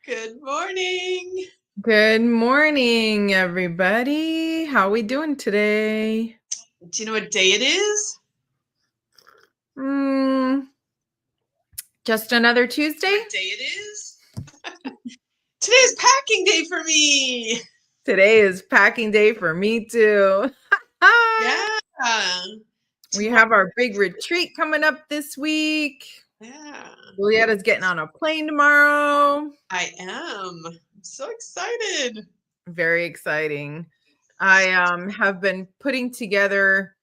Good morning. Good morning, everybody. How we doing today? Do you know what day it is? Mm, just another Do you know Tuesday? what day it is? Today's packing day for me. Today is packing day for me too. Yeah. We Tomorrow. have our big retreat coming up this week. Yeah. Julieta's getting on a plane tomorrow. I am. I'm so excited. Very exciting. I have been putting together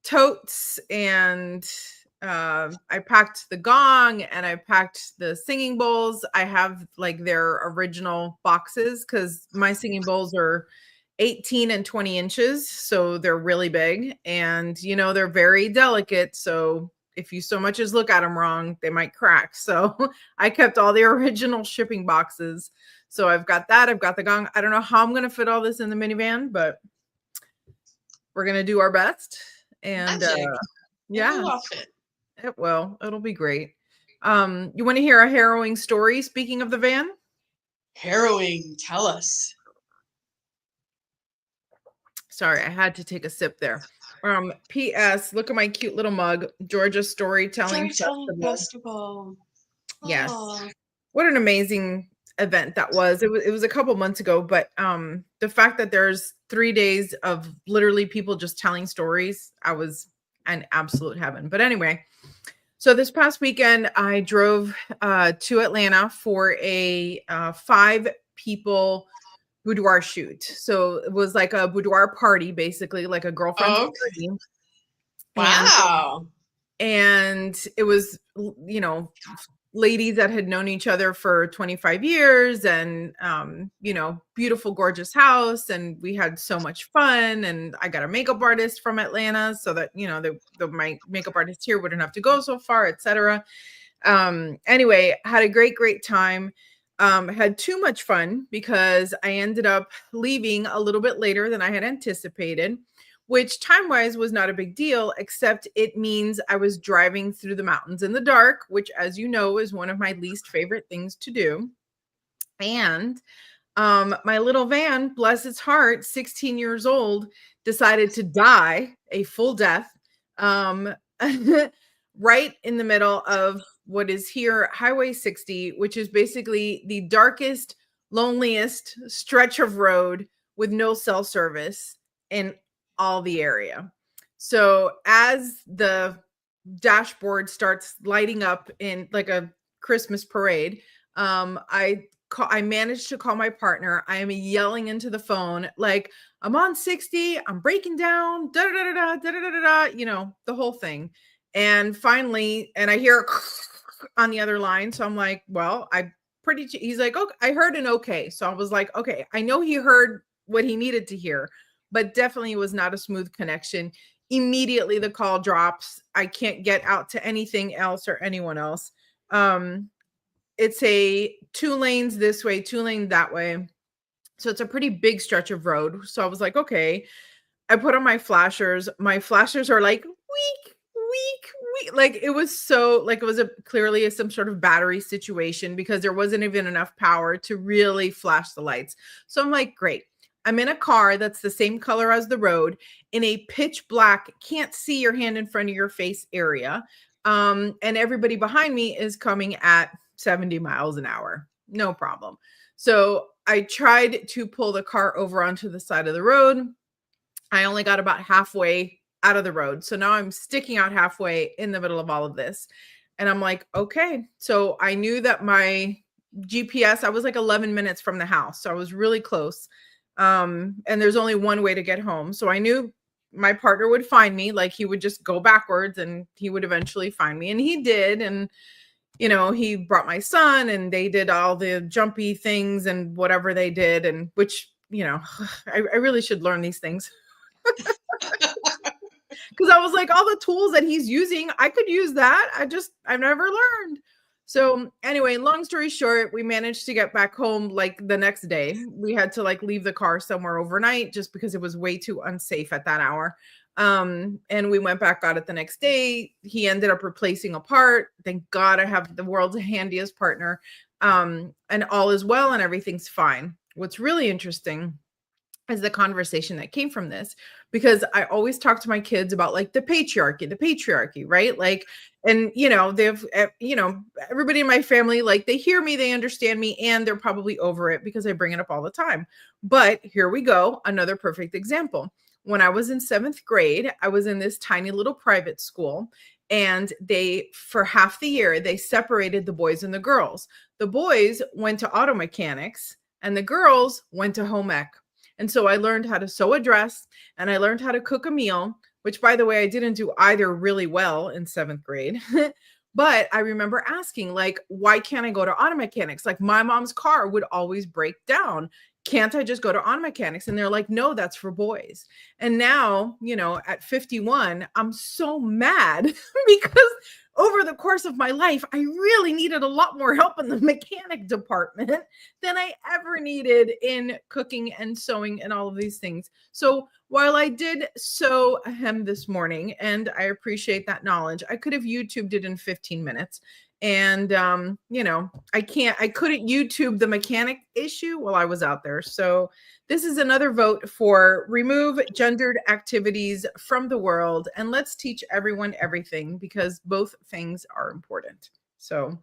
totes and I packed the gong and I packed the singing bowls. I have like their original boxes because my singing bowls are 18 and 20 inches. So they're really big and, they're very delicate. So if you so much as look at them wrong, they might crack. So I kept all the original shipping boxes. So I've got that. I've got the gong. I don't know how I'm going to fit all this in the minivan, but we're going to do our best. And Magic. It yeah, will all fit. it will. It'll be great. You want to hear a harrowing story? Speaking of the van, Harrowing. Tell us. sorry, I had to take a sip there. P.S. Look at my cute little mug. Georgia Storytelling Storytelling Festival. festival. Yes, Oh. what an amazing event that was. It was a couple months ago, but the fact that there's 3 days of literally people just telling stories, I was an absolute heaven. But anyway. So this past weekend, I drove to Atlanta for a 5 people boudoir shoot. So it was like a boudoir party, basically, like a girlfriend's Okay. party. And Wow. and it was, ladies that had known each other for 25 years and beautiful, gorgeous house, and we had so much fun. And I got a makeup artist from Atlanta so that my makeup artist here wouldn't have to go so far, etc. Anyway, had a great time. Had too much fun because I ended up leaving a little bit later than I had anticipated, which time wise was not a big deal, except it means I was driving through the mountains in the dark, which, as you know, is one of my least favorite things to do. And my little van, bless its heart, 16 years old, decided to die a full death um, right in the middle of what is here Highway 60, which is basically the darkest, loneliest stretch of road with no cell service in all the area. So as the dashboard starts lighting up in like a Christmas parade, I managed to call my partner. I am yelling into the phone like, I'm on 60, I'm breaking down, da da da da da da da da, the whole thing. And finally, and I hear on the other line, so I'm like, well, he's like, okay, I heard an okay. So I was like, okay, I know he heard what he needed to hear, but definitely was not a smooth connection. Immediately the call drops. I can't get out to anything else or anyone else. It's a 2 lanes this way, 2 lane that way. So it's a pretty big stretch of road. So I was like, okay. I put on my flashers. My flashers are like weak. Like it was so like it was clearly some sort of battery situation because there wasn't even enough power to really flash the lights. So I'm like, great. I'm in a car that's the same color as the road in a pitch black, can't see your hand in front of your face area. And everybody behind me is coming at 70 miles an hour. No problem. So I tried to pull the car over onto the side of the road. I only got about halfway out of the road. So now I'm sticking out halfway in the middle of all of this. And I'm like, okay. So I knew that my GPS, I was like 11 minutes from the house. So I was really close. And there's only one way to get home. So I knew my partner would find me. Like he would just go backwards and he would eventually find me. And he did. And he brought my son and they did all the jumpy things and whatever they did. And which, I really should learn these things. Because I was like, all the tools that he's using, I could use that. I've never learned. So anyway, long story short, we managed to get back home like the next day. We had to like leave the car somewhere overnight just because it was way too unsafe at that hour. And we went back out it the next day. He ended up replacing a part. Thank God I have the world's handiest partner. and all is well and everything's fine. What's really interesting is the conversation that came from this, because I always talk to my kids about like the patriarchy, right? Like, and they've, everybody in my family, like they hear me, they understand me, and they're probably over it because I bring it up all the time. But here we go. Another perfect example. When I was in 7th grade, I was in this tiny little private school, and for half the year, they separated the boys and the girls. The boys went to auto mechanics and the girls went to home ec. And so I learned how to sew a dress and I learned how to cook a meal, which, by the way, I didn't do either really well in 7th grade. But I remember asking, like, why can't I go to auto mechanics? Like, my mom's car would always break down. Can't I just go to auto mechanics? And they're like, no, that's for boys. And now, at 51, I'm so mad because over the course of my life, I really needed a lot more help in the mechanic department than I ever needed in cooking and sewing and all of these things. So while I did sew a hem this morning, and I appreciate that knowledge, I could have YouTubed it in 15 minutes. And I couldn't YouTube the mechanic issue while I was out there. So this is another vote for remove gendered activities from the world and let's teach everyone everything, because both things are important. So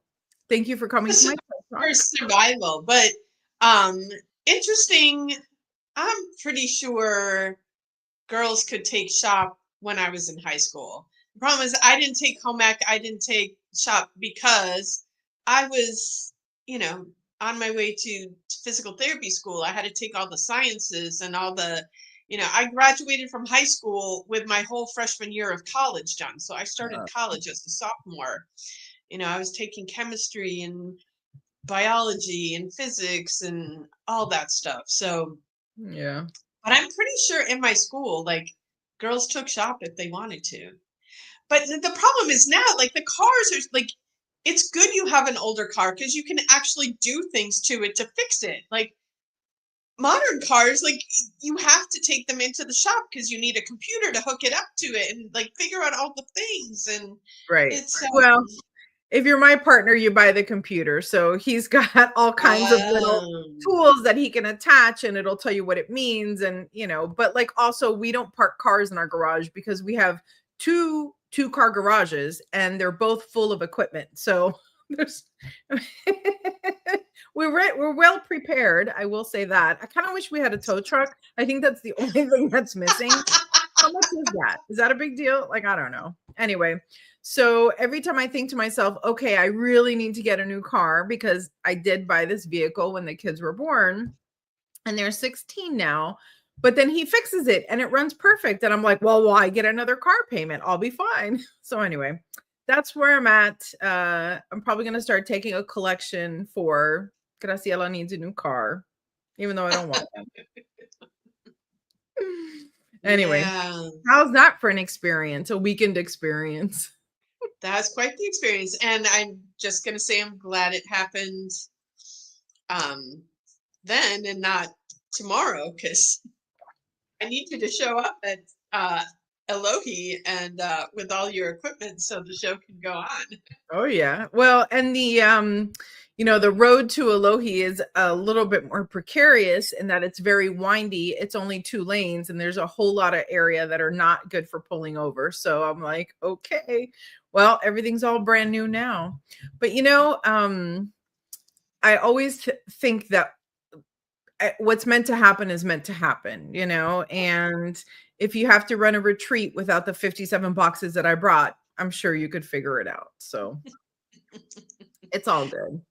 thank you for coming to my talk. For survival. But interesting. I'm pretty sure girls could take shop when I was in high school. The problem is I didn't take home ec, I didn't take shop because I was, on my way to physical therapy school. I had to take all the sciences and all the, I graduated from high school with my whole freshman year of college done. So I started college as a sophomore. I was taking chemistry and biology and physics and all that stuff. So yeah. but I'm pretty sure in my school, like girls took shop if they wanted to. But the problem is now, like the cars are like, it's good you have an older car because you can actually do things to it to fix it. Like modern cars, like you have to take them into the shop because you need a computer to hook it up to it and like figure out all the things. And Right. it's Well, if you're my partner, you buy the computer. So he's got all kinds of little tools that he can attach and it'll tell you what it means. And, but like also we don't park cars in our garage because we have two-car garages and they're both full of equipment. So there's we're well prepared. I will say that. I kind of wish we had a tow truck. I think that's the only thing that's missing. How much is that? Is that a big deal? Like, I don't know. Anyway, so every time I think to myself, okay, I really need to get a new car because I did buy this vehicle when the kids were born and they're 16 now, but then he fixes it and it runs perfect. And I'm like, well, why get another car payment? I'll be fine. So anyway, that's where I'm at. I'm probably going to start taking a collection for Graciela needs a new car, even though I don't want one. Anyway, yeah. How's that for an experience? A weekend experience? That's quite the experience. And I'm just going to say I'm glad it happened then and not tomorrow because I need you to show up at Elohi and with all your equipment so the show can go on. Oh yeah. Well, and the road to Elohi is a little bit more precarious in that it's very windy. It's only 2 lanes and there's a whole lot of area that are not good for pulling over. So I'm like, okay, well, everything's all brand new now. But I always think that what's meant to happen is meant to happen, and if you have to run a retreat without the 57 boxes that I brought, I'm sure you could figure it out. So it's all good.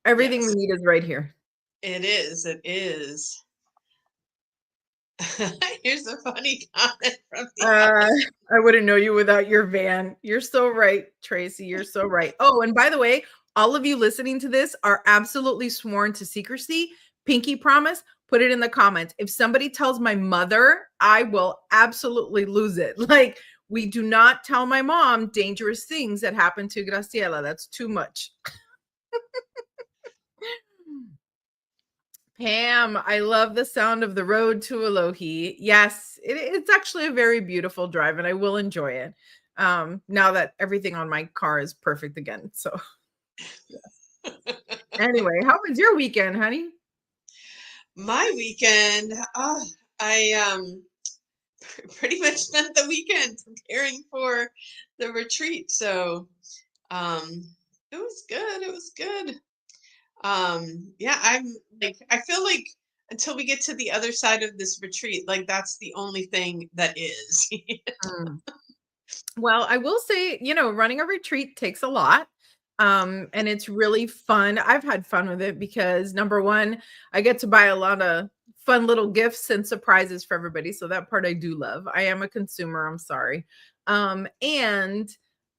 Everything we need is right here. It is. It is. Here's a funny comment from the I wouldn't know you without your van. You're so right, Tracy. You're so right. Oh, and by the way, all of you listening to this are absolutely sworn to secrecy. Pinky promise, put it in the comments. If somebody tells my mother, I will absolutely lose it. Like, we do not tell my mom dangerous things that happen to Graciela. That's too much. Pam, I love the sound of the road to Elohi. Yes, it's actually a very beautiful drive and I will enjoy it. Now that everything on my car is perfect again. So yeah. Anyway, how was your weekend, honey? My weekend, I pretty much spent the weekend preparing for the retreat. So um, it was good. It was good. Yeah, I'm like, I feel like until we get to the other side of this retreat, like that's the only thing that is. Mm. Well, I will say, running a retreat takes a lot. And it's really fun. I've had fun with it because number one, I get to buy a lot of fun little gifts and surprises for everybody. So that part I do love. I am a consumer, I'm sorry. And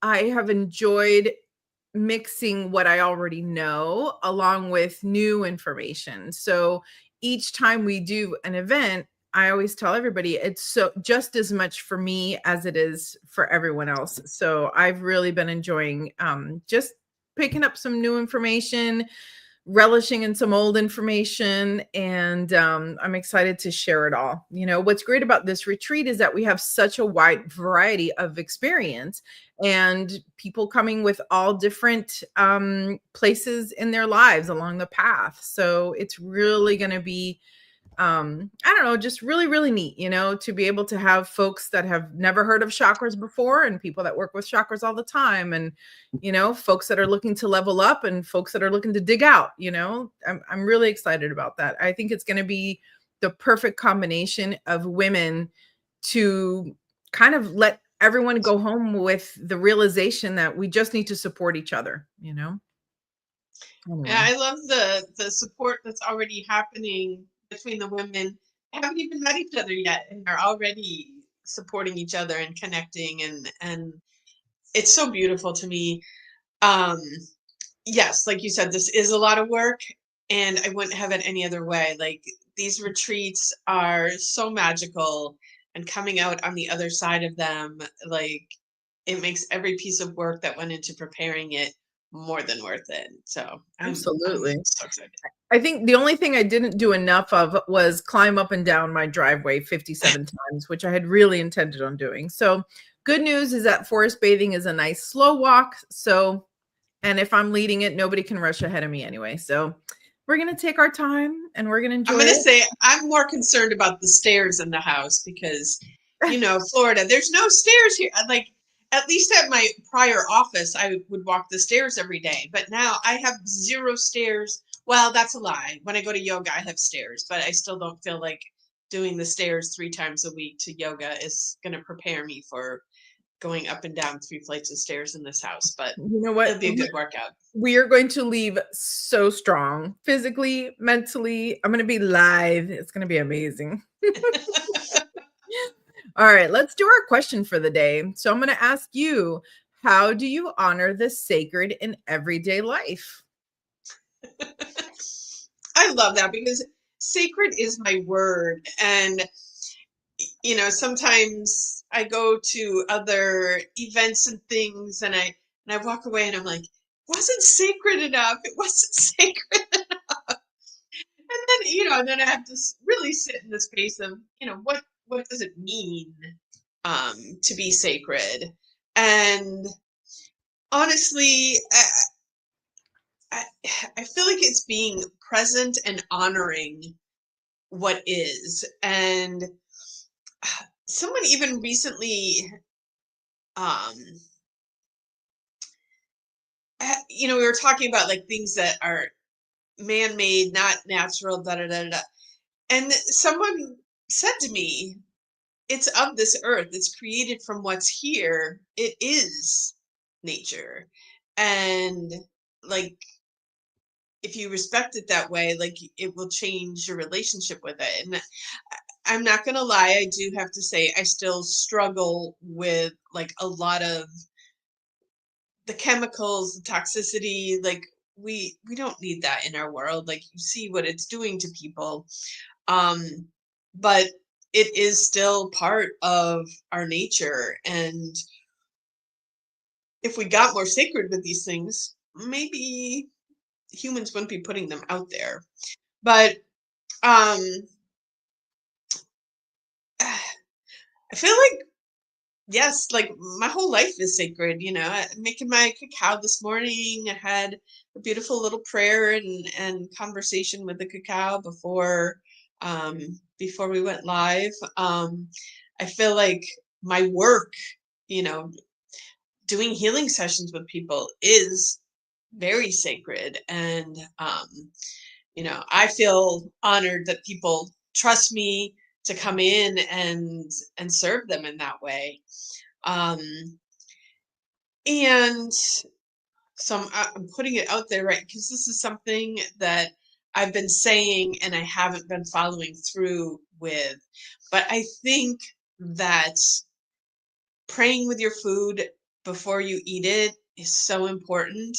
I have enjoyed mixing what I already know along with new information. So each time we do an event, I always tell everybody it's so just as much for me as it is for everyone else. So I've really been enjoying just picking up some new information, relishing in some old information, and I'm excited to share it all. What's great about this retreat is that we have such a wide variety of experience and people coming with all different places in their lives along the path. So it's really going to be I don't know, just really, really neat, to be able to have folks that have never heard of chakras before and people that work with chakras all the time. And, folks that are looking to level up and folks that are looking to dig out, I'm really excited about that. I think it's going to be the perfect combination of women to kind of let everyone go home with the realization that we just need to support each other. Yeah, Anyway. I love the support that's already happening between the women. Haven't even met each other yet and are already supporting each other and connecting, and it's so beautiful to me. Um, yes, like you said, this is a lot of work, and I wouldn't have it any other way. Like these retreats are so magical, and coming out on the other side of them, like it makes every piece of work that went into preparing it more than worth it. So I'm Absolutely. so excited. I think the only thing I didn't do enough of was climb up and down my driveway 57 times, which I had really intended on doing. So, good news is that forest bathing is a nice slow walk. So, and if I'm leading it, nobody can rush ahead of me anyway. So, we're going to take our time and we're going to I'm enjoy gonna it. say I'm more concerned about the stairs in the house because, Florida, there's no stairs here. Like at least at my prior office, I would walk the stairs every day, but now I have zero stairs. Well, that's a lie. When I go to yoga, I have stairs, but I still don't feel like doing the stairs 3 times a week to yoga is gonna prepare me for going up and down 3 flights of stairs in this house. But You know what? it'll be a good workout. We are going to leave so strong physically, mentally. I'm going to be live. It's going to be amazing. All right, let's do our question for the day. So I'm going to ask you, how do you honor the sacred in everyday life? I love that because sacred is my word. And, sometimes I go to other events and things and I walk away and I'm like, wasn't sacred enough. It wasn't sacred. And then I have to really sit in the space of, what does it mean to be sacred? And honestly, I, I feel like it's being present and honoring what is. And someone even recently, um, we were talking about like things that are man-made, not natural, da da da da. And someone said to me, "It's of this earth. It's created from what's here. It is nature." And like if you respect it that way, like it will change your relationship with it. And I'm not gonna lie, I do have to say I still struggle with like a lot of the chemicals, the toxicity, like we don't need that in our world. Like you see what it's doing to people. Um, but it is still part of our nature. And if we got more sacred with these things, maybe humans wouldn't be putting them out there. But um I feel like Yes, like my whole life is sacred, making my cacao this morning. I had a beautiful little prayer and conversation with the cacao before we went live. I feel like my work, you know, doing healing sessions with people is very sacred. And I feel honored that people trust me to come in and serve them in that way. Um, and so I'm putting it out there, right? Because this is something that I've been saying and I haven't been following through with. But I think that praying with your food before you eat it is so important.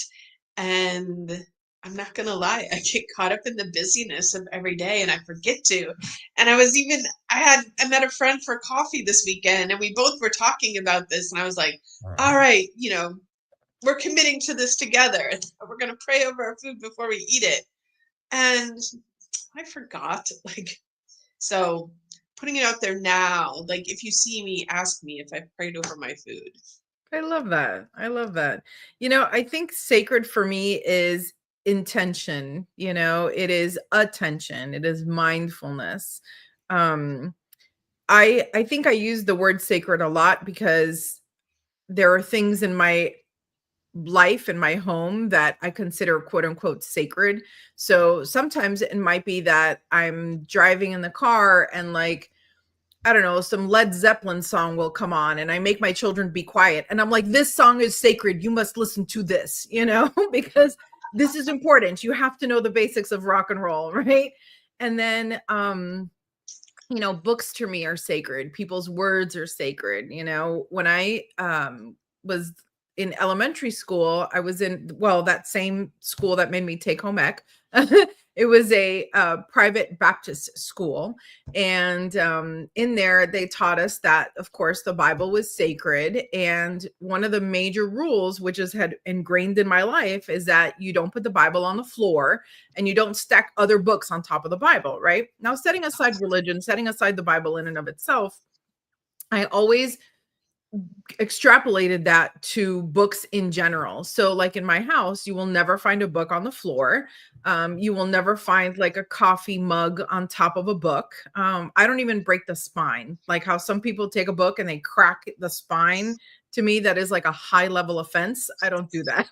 And I'm not going to lie, I get caught up in the busyness of every day and I forget to. And I met a friend for coffee this weekend and we both were talking about this. And I was like, all right, we're committing to this together. We're going to pray over our food before we eat it. And I forgot. So putting it out there now, like if you see me, ask me if I prayed over my food. I love that. I love that. I think sacred for me is intention, it is attention, it is mindfulness. Um, I think I use the word sacred a lot because there are things in my life in my home that I consider quote unquote sacred. So sometimes it might be that I'm driving in the car and like, I don't know, some Led Zeppelin song will come on and I make my children be quiet. And I'm like, this song is sacred. You must listen to this, because this is important. You have to know the basics of rock and roll, right? And then books to me are sacred. People's words are sacred. When I was in elementary school, I was in, well, that same school that made me take home ec. It was a private Baptist school. And in there, they taught us that, of course, the Bible was sacred. And one of the major rules, which is had ingrained in my life, is that you don't put the Bible on the floor and you don't stack other books on top of the Bible, right? Now, setting aside religion, setting aside the Bible in and of itself, I always extrapolated that to books in general. So, like in my house, you will never find a book on the floor. You will never find like a coffee mug on top of a book. I don't even break the spine, like how some people take a book and they crack the spine. To me, that is like a high level offense. I don't do that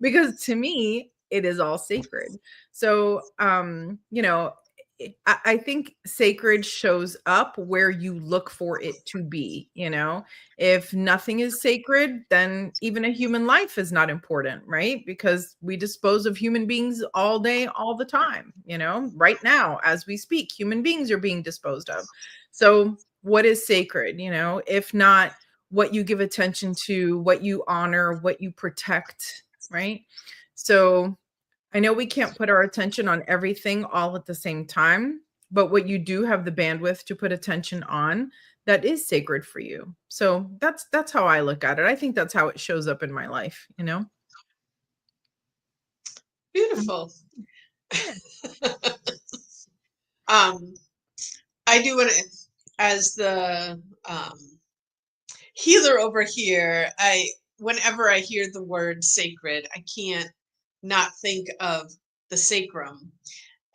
because to me, it is all sacred. So, I think sacred shows up where you look for it to be. If nothing is sacred, then even a human life is not important, right? Because we dispose of human beings all day, all the time. Right now, as we speak, human beings are being disposed of. So, what is sacred? If not what you give attention to, what you honor, what you protect, right? So, I know we can't put our attention on everything all at the same time, but what you do have the bandwidth to put attention on, that is sacred for you. So that's how I look at it. I think that's how it shows up in my life. Beautiful. Yeah. um, I do want to, as the healer over here, whenever I hear the word sacred, I can't not think of the sacrum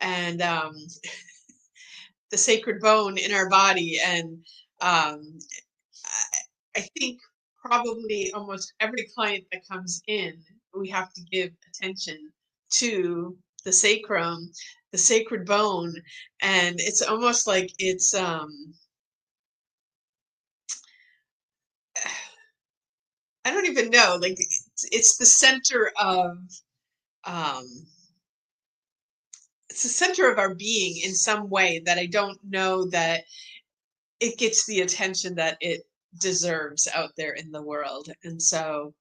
and the sacred bone in our body. And um, I think probably almost every client that comes in, we have to give attention to the sacrum, the sacred bone. And it's almost like I don't even know, like it's the center of um, it's the center of our being in some way that I don't know that it gets the attention that it deserves out there in the world. And so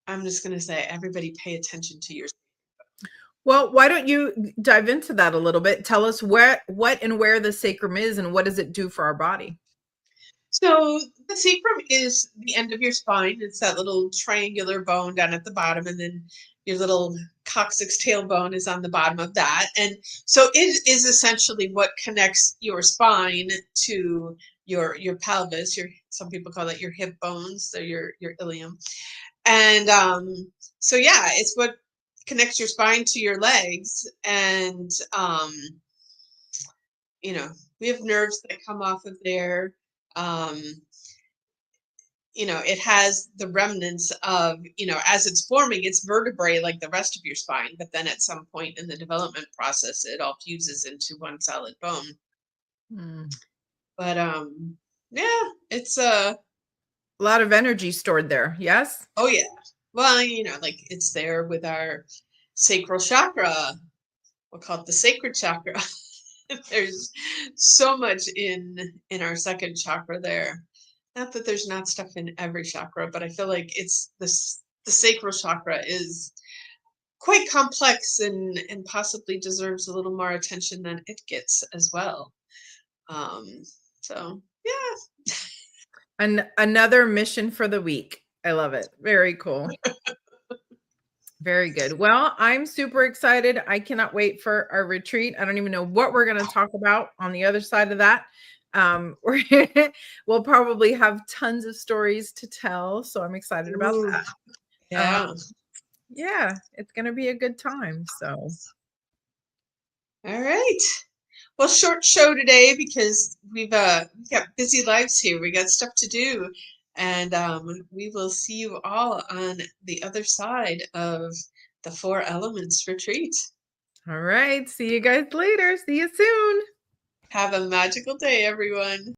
I'm just going to say, everybody pay attention to your. Well, why don't you dive into that a little bit? Tell us what and where the sacrum is and what does it do for our body? So the sacrum is the end of your spine. It's that little triangular bone down at the bottom, and then your little coccyx tailbone is on the bottom of that. And so it is essentially what connects your spine to your pelvis, some people call it your hip bones, so your ilium. And so yeah, it's what connects your spine to your legs. And you know, we have nerves that come off of there. Um, you know, it has the remnants of, you know, as it's forming, it's vertebrae like the rest of your spine, but then at some point in the development process, it all fuses into one solid bone. Mm. But yeah, it's A lot of energy stored there. Yes. oh yeah. Well, you know, like it's there with our sacral chakra. We'll call it the sacred chakra. There's so much in our second chakra there. Not that there's not stuff in every chakra, but I feel like it's this the sacral chakra is quite complex and possibly deserves a little more attention than it gets as well. Um, so yeah. And another mission for the week. I love it. Very cool. Very good. Well, I'm super excited. I cannot wait for our retreat. I don't even know what we're going to talk about on the other side of that. We'll probably have tons of stories to tell. So I'm excited about Ooh, that. yeah. Yeah, it's going to be a good time. So, All right. Well, short show today because we've got busy lives here. We got stuff to do, and we will see you all on the other side of the Four Elements retreat. all right. See you guys later. See you soon. Have a magical day, everyone.